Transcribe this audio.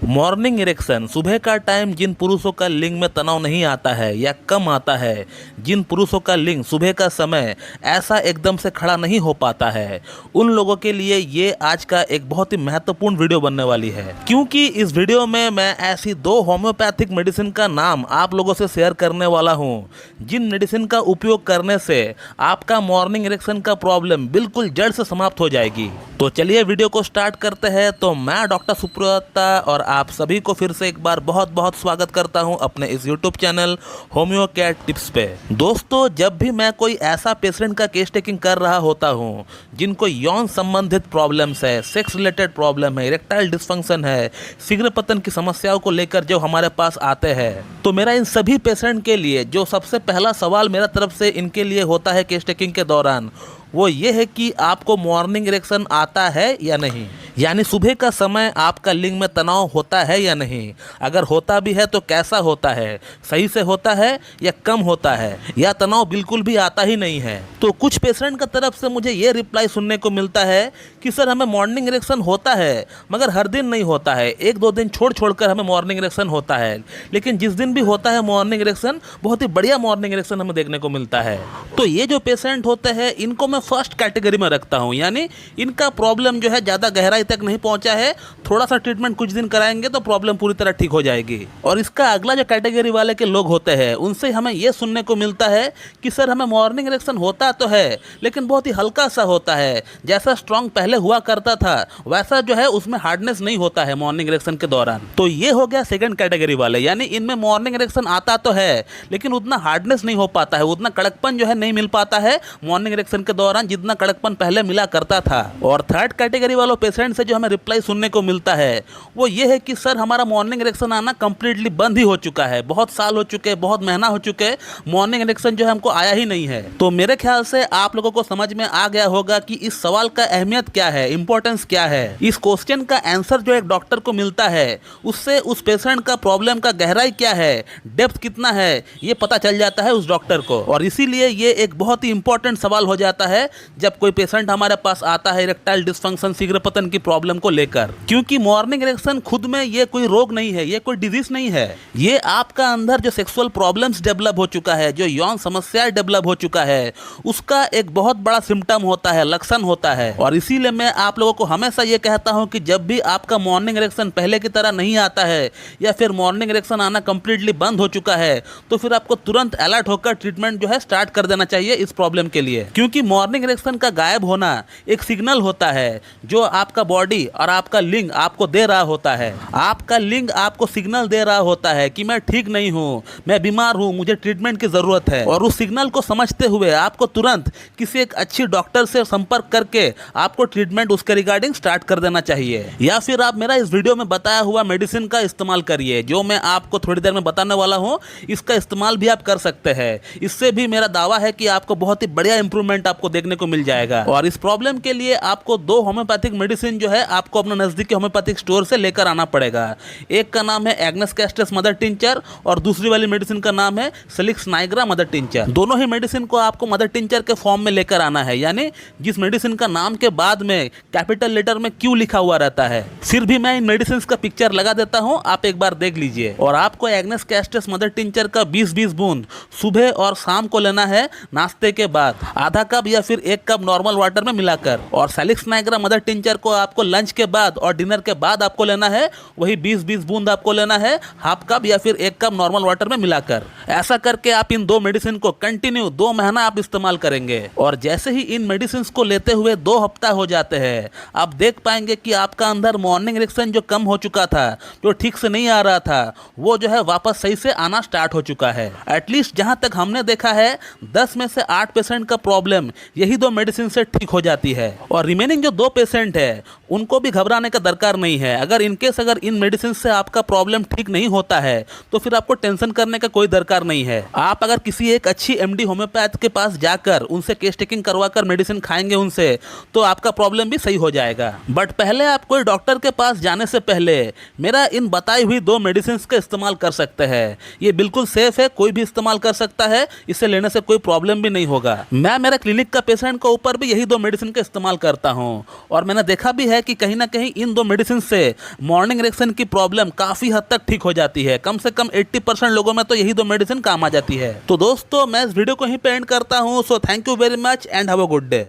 Morning erection सुबह का time जिन पुरुषों का लिंग में तनाव नहीं आता है या कम आता है, जिन पुरुषों का लिंग सुबह का समय ऐसा एकदम से खड़ा नहीं हो पाता है, उन लोगों के लिए ये आज का एक बहुत ही महत्वपूर्ण वीडियो बनने वाली है। क्योंकि इस वीडियो में मैं ऐसी 2 होम्योपैथिक मेडिसिन का नाम आप लोगों से शेयर करने वाला हूँ, जिन मेडिसिन का उपयोग करने से आपका मॉर्निंग इरेक्शन का प्रॉब्लम बिल्कुल जड़ से समाप्त हो जाएगी। तो चलिए वीडियो को स्टार्ट करते हैं। तो मैं डॉक्टर सुब्रता और आप सभी को फिर से एक बार बहुत बहुत स्वागत करता हूं अपने इस YouTube channel homeo care tips पे। दोस्तों, जब भी मैं कोई ऐसा पेशेंट का केस टेकिंग कर रहा होता हूं जिनको यौन संबंधित प्रॉब्लम्स है, सेक्स रिलेटेड प्रॉब्लम है, इरेक्टाइल डिस्फंक्शन है, शीघ्र पतन की समस्याओं को लेकर जो हमारे पास आते हैं, तो मेरा इन सभी पेशेंट के लिए जो सबसे पहला सवाल मेरा तरफ से इनके लिए होता है केस टेकिंग के दौरान, वो ये है कि आपको मॉर्निंग इरेक्शन आता है या नहीं, यानी सुबह का समय आपका लिंग में तनाव होता है या नहीं। अगर होता भी है तो कैसा होता है, सही से होता है या कम होता है, या तनाव बिल्कुल भी आता ही नहीं है। तो कुछ पेशेंट का तरफ से मुझे ये रिप्लाई सुनने को मिलता है कि सर हमें मॉर्निंग इरेक्शन होता है मगर हर दिन नहीं होता है, 1-2 दिन छोड़ कर हमें मॉर्निंग इरेक्शन होता है, लेकिन जिस दिन भी होता है मॉर्निंग इरेक्शन बहुत ही बढ़िया मॉर्निंग इरेक्शन हमें देखने को मिलता है। तो ये जो पेशेंट होते हैं इनको मैं फर्स्ट कैटेगरी में रखता हूँ, यानी इनका प्रॉब्लम जो है ज़्यादा गहराई तक नहीं पहुंचा है, थोड़ा सा ट्रीटमेंट कुछ दिन कराएंगे तो प्रॉब्लम पूरी तरह ठीक हो जाएगी। और इसका अगला जो कैटेगरी वाले के लोग होते हैं उनसे हमें यह सुनने को मिलता है कि सर हमें मॉर्निंग इरेक्शन होता तो है लेकिन बहुत ही हल्का सा होता है, जैसा स्ट्रांग पहले हुआ करता था वैसा जो है उसमें हार्डनेस नहीं होता है मॉर्निंग इरेक्शन के दौरान। तो ये हो गया सेकंड कैटेगरी वाले, यानी इनमें मॉर्निंग इरेक्शन आता तो है लेकिन उतना हार्डनेस नहीं हो पाता है, उतना कड़कपन जो है नहीं मिल पाता है मॉर्निंग इरेक्शन के दौरान जितना कड़कपन पहले मिला करता था। और थर्ड कैटेगरी वालों पेशेंट से जो हमें रिप्लाई सुनने को मिलता है वो ये है कि सर हमारा मॉर्निंग इरेक्शन आना कंप्लीटली बंद ही हो चुका है, बहुत साल हो चुके, बहुत महीना हो चुके, मॉर्निंग इरेक्शन जो है हमको आया ही नहीं है। तो मेरे ख्याल से आप लोगों को समझ में आ गया होगा कि इस सवाल का अहमियत क्या है, इंपॉर्टेंस क्या है। इस क्वेश्चन का आंसर जो एक डॉक्टर को मिलता है उससे उस पेशेंट का प्रॉब्लम का गहराई क्या है, डेप्थ कितना है, ये पता चल जाता है उस डॉक्टर को। और इसीलिए ये एक बहुत ही इंपॉर्टेंट सवाल हो जाता है जब कोई पेशेंट हमारे पास आता है इरेक्टाइल डिस्फंक्शन, शीघ्र पतन की प्रॉब्लम को लेकर। क्योंकि मॉर्निंग इरेक्शन खुद में ये कोई रोग नहीं है, ये कोई डिजीज नहीं है, ये आपका अंदर जो सेक्सुअल प्रॉब्लम्स डेवलप हो चुका है, जो यौन समस्याएं डेवलप हो चुका है, उसका एक बहुत बड़ा सिम्टम होता है, लक्षण होता है। और इसीलिए मैं आप लोगों को हमेशा ये कहता हूं कि जब भी आपका मॉर्निंग इरेक्शन पहले की तरह नहीं आता है या फिर मॉर्निंग इरेक्शन आना कंप्लीटली बंद हो चुका है तो फिर आपको तुरंत अलर्ट होकर ट्रीटमेंट जो है स्टार्ट कर देना चाहिए इस प्रॉब्लम के लिए। क्योंकि मॉर्निंग इरेक्शन का गायब होना एक सिग्नल होता है जो आपका बॉडी और आपका लिंग आपको दे रहा होता है। आपका लिंग आपको सिग्नल दे रहा होता है कि मैं ठीक नहीं हूँ, मैं बीमार हूँ, मुझे ट्रीटमेंट की जरूरत है। और उस सिग्नल को समझते हुए आपको तुरंत किसी एक अच्छी डॉक्टर से संपर्क करके आपको ट्रीटमेंट उसके रिगार्डिंग स्टार्ट कर देना चाहिए। या फिर आप मेरा इस वीडियो में बताया हुआ मेडिसिन का इस्तेमाल करिए, जो मैं आपको थोड़ी देर में बताने वाला हूँ, इसका इस्तेमाल भी आप कर सकते हैं। इससे भी मेरा दावा है कि आपको बहुत ही बढ़िया इंप्रूवमेंट आपको देखने को मिल जाएगा। और इस प्रॉब्लम के लिए आपको 2 होम्योपैथिक मेडिसिन जो है आपको अपने नजदीकी होम्योपैथिक स्टोर से लेकर आना पड़ेगा। एक का नाम है एग्नेस कैस्टस मदर टिंचर और दूसरी वाली मेडिसिन का नाम है सेलिक्स नाइग्रा मदर टिंचर। दोनों ही मेडिसिन को आपको मदर टिंचर के फॉर्म में लेकर आना है, यानी जिस मेडिसिन का नाम के बाद में कैपिटल लेटर में क्यू लिखा हुआ रहता है। फिर भी मैं इन मेडिसिन का पिक्चर लगा देता हूं, आप एक बार देख लीजिए। और आपको एग्नेस कैस्टस मदर टिंचर का 20-20 बूंद सुबह और शाम को लेना है नाश्ते के बाद, आधा कप या फिर 1 कप नॉर्मल वाटर में मिलाकर। और सेलिक्स नाइग्रा मदर टिंचर को आपको लंच के बाद और डिनर के बाद आपको लेना है, वही 20-20 बूंद आपको लेना है, हाफ कप या फिर 1 कप नॉर्मल वाटर में मिलाकर। ऐसा करके आप इन 2 मेडिसिन को कंटिन्यू 2 महीना आप इस्तेमाल करेंगे। और जैसे ही इन मेडिसिन को लेते हुए 2 हफ्ता हो जाते हैं, आप देख पाएंगे कि आपका अंदर मॉर्निंग इरेक्शन जो कम हो चुका था, जो ठीक से नहीं आ रहा था, वो जो है वापस सही से आना स्टार्ट हो चुका है। एटलीस्ट जहां तक हमने देखा है 10 में से 8 पेशेंट का प्रॉब्लम यही 2 मेडिसिन से ठीक हो जाती है। और रिमेनिंग जो 2 पेशेंट है उनको भी घबराने का दरकार नहीं है। अगर इनकेस अगर इन मेडिसिन से आपका प्रॉब्लम ठीक नहीं होता है तो फिर आपको टेंशन करने का कोई दरकार नहीं है। आप अगर किसी एक अच्छी एमडी होम्योपैथ के पास जाकर उनसे केस टेकिंग करवाकर मेडिसिन खाएंगे उनसे तो आपका प्रॉब्लम भी सही हो जाएगा। बट पहले आप कोई डॉक्टर के पास जाने से पहले मेरा इन बताई हुई 2 मेडिसिन का इस्तेमाल कर सकते हैं। ये बिल्कुल सेफ है, कोई भी इस्तेमाल कर सकता है, इसे लेने से कोई प्रॉब्लम भी नहीं होगा। मैं मेरे क्लिनिक का पेशेंट के ऊपर भी यही 2 मेडिसिन का इस्तेमाल करता हूँ और मैंने देखा भी है है कि कहीं ना कहीं इन 2 मेडिसिन से मॉर्निंग इरेक्शन की प्रॉब्लम काफी हद तक ठीक हो जाती है। कम से कम 80% लोगों में तो यही 2 मेडिसिन काम आ जाती है। तो दोस्तों मैं इस वीडियो को ही पेंड करता हूँ। So thank you very much and have a good day.